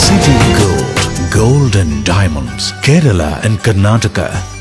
City Gold, Gold and Diamonds, Kerala and Karnataka.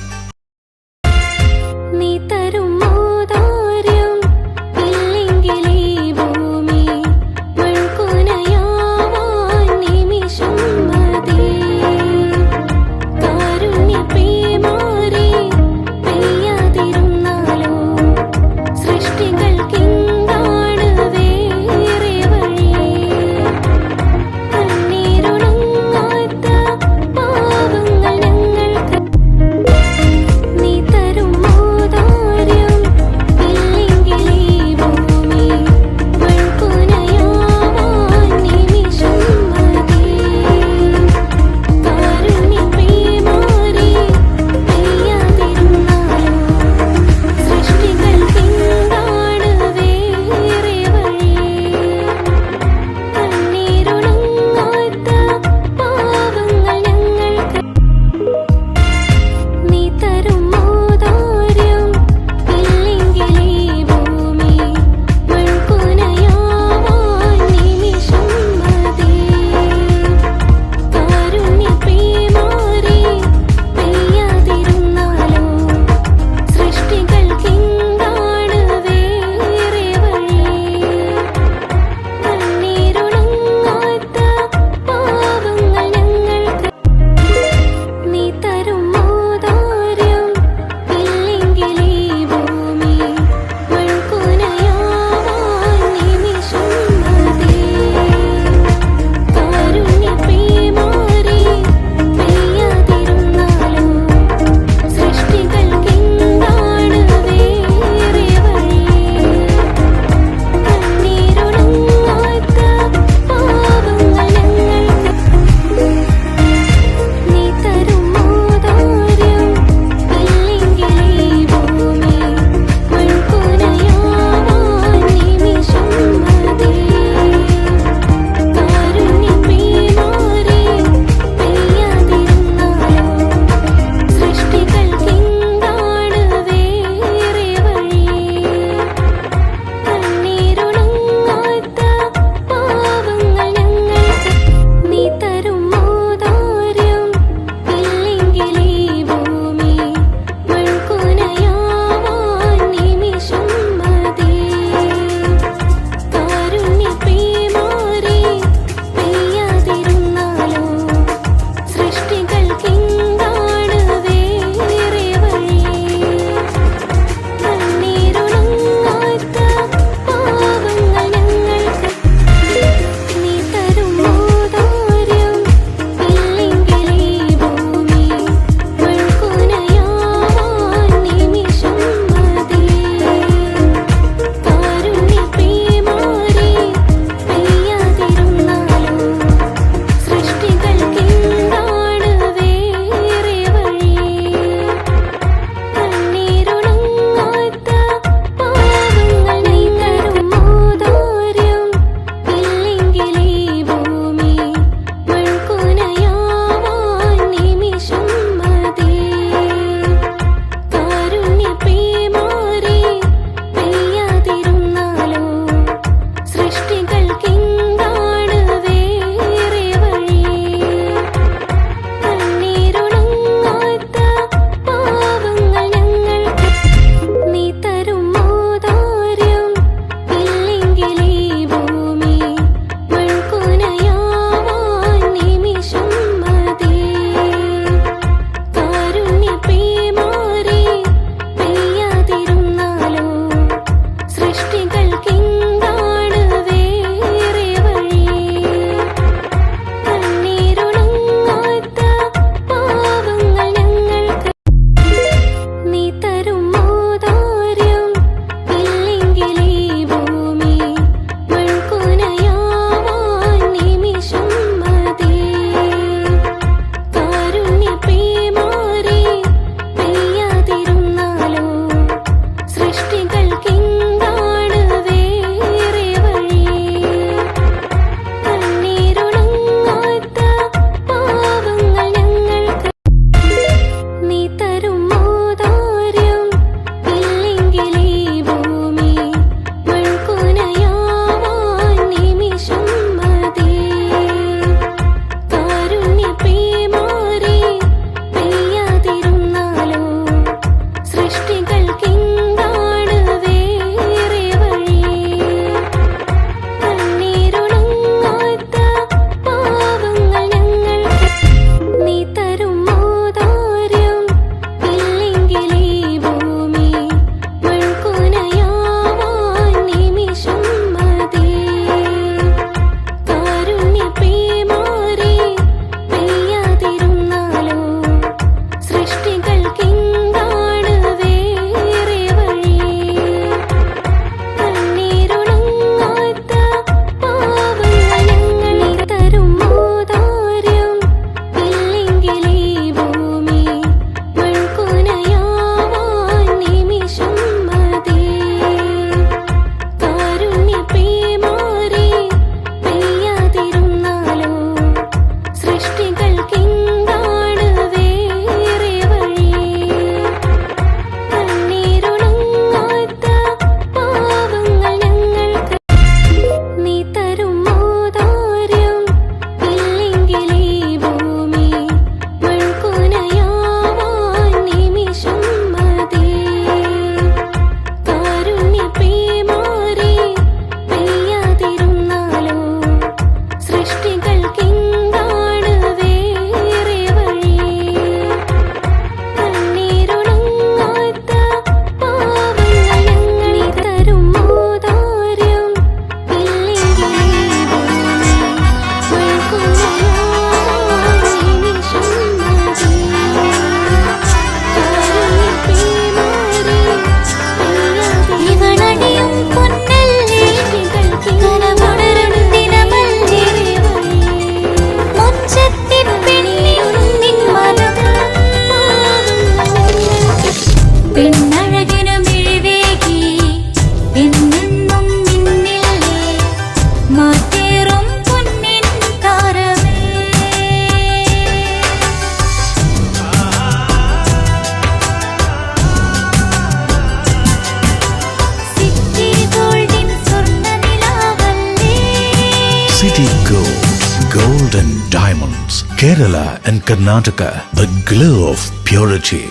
Diamonds, Kerala and Karnataka, the glow of purity.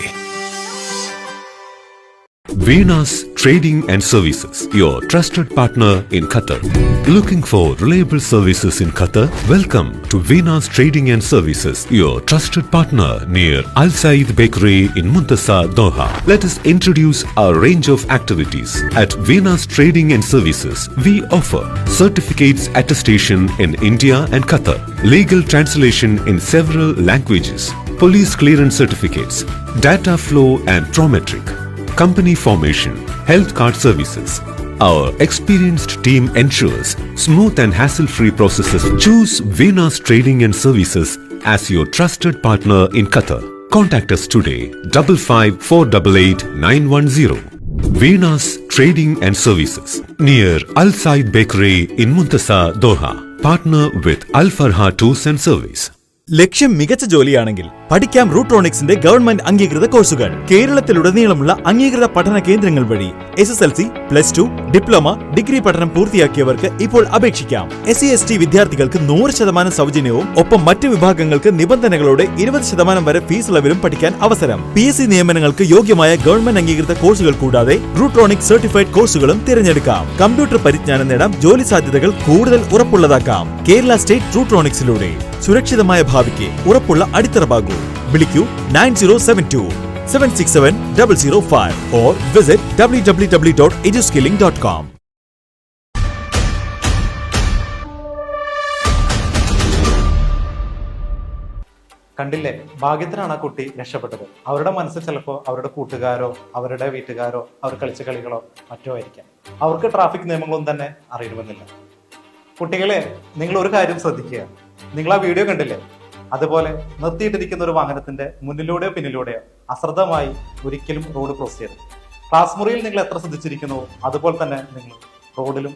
Venus Trading and Services, your trusted partner in Qatar. Looking for reliable services in Qatar? Welcome to Venus Trading and Services, your trusted partner near Al Said Bakery in Muntasa, Doha. Let us introduce our range of activities. At Venus Trading and Services, we offer certificates attestation in India and Qatar, legal translation in several languages, police clearance certificates, data flow and prometric, company formation, health card services. Our experienced team ensures smooth and hassle-free processes. Choose Venus Trading and Services as your trusted partner in Qatar. Contact us today, 55488910. Venus Trading and Services, near Al Said Bakery in Muntasa, Doha. Partner with Al Farha Tours and Service. ലക്ഷ്യം മികച്ച ജോലിയാണെങ്കിൽ പഠിക്കാം റൂട്രോണിക്സിന്റെ government അംഗീകൃത കോഴ്സുകൾ. കേരളത്തിലുടനീളമുള്ള അംഗീകൃത പഠന കേന്ദ്രങ്ങൾ വഴി SSLC, +2, diploma, degree പഠനം പൂർത്തിയാക്കിയവർക്ക് ഇപ്പോൾ അപേക്ഷിക്കാം. SC/ST വിദ്യാർത്ഥികൾക്ക് 100% സൗജന്യവും ഒപ്പം മറ്റ് വിഭാഗങ്ങൾക്ക് നിബന്ധനകളോടെ 20% വരെ ഫീസ് ഇളവിലും പഠിക്കാൻ അവസരം. PSC നിയമനങ്ങൾക്ക് യോഗ്യമായ ഗവൺമെന്റ് അംഗീകൃത കോഴ്സുകൾ കൂടാതെ റൂട്രോണിക്സ് സർട്ടിഫൈഡ് കോഴ്സുകളും തിരഞ്ഞെടുക്കാം. കമ്പ്യൂട്ടർ പരിജ്ഞാനം നേടാം, ജോലി സാധ്യതകൾ കൂടുതൽ ഉറപ്പുള്ളതാക്കാം. കേരള സ്റ്റേറ്റ് റൂട്രോണിക്സിലൂടെ സുരക്ഷിതമായ ഭാവിക്ക് ഉറപ്പുള്ള അടിത്തറ. വിളിക്കൂ 9072-767-005 or visit www.eduskilling.com. കണ്ടില്ലേ, ഭാഗ്യത്തിനാണ് ആ കുട്ടി രക്ഷപ്പെട്ടത്. അവരുടെ മനസ്സിൽ ചിലപ്പോൾ അവരുടെ കൂട്ടുകാരോ അവരുടെ വീട്ടുകാരോ അവർ കളിച്ച കളികളോ മറ്റോ ആയിരിക്കാം. അവർക്ക് ട്രാഫിക് നിയമങ്ങളൊന്നും തന്നെ അറിയണമെന്നില്ല. കുട്ടികളെ, നിങ്ങൾ ഒരു കാര്യം ശ്രദ്ധിക്കുക. നിങ്ങൾ ആ വീഡിയോ കണ്ടില്ലേ? അതുപോലെ നിർത്തിയിട്ടിരിക്കുന്ന ഒരു വാഹനത്തിന്റെ മുന്നിലൂടെയോ പിന്നിലൂടെയോ അശ്രദ്ധമായി ഒരിക്കലും റോഡ് ക്രോസ് ചെയ്യരുത്. ക്ലാസ് മുറിയിൽ നിങ്ങൾ എത്ര ശ്രദ്ധിച്ചിരിക്കുന്നുവോ അതുപോലെ തന്നെ നിങ്ങൾ റോഡിലും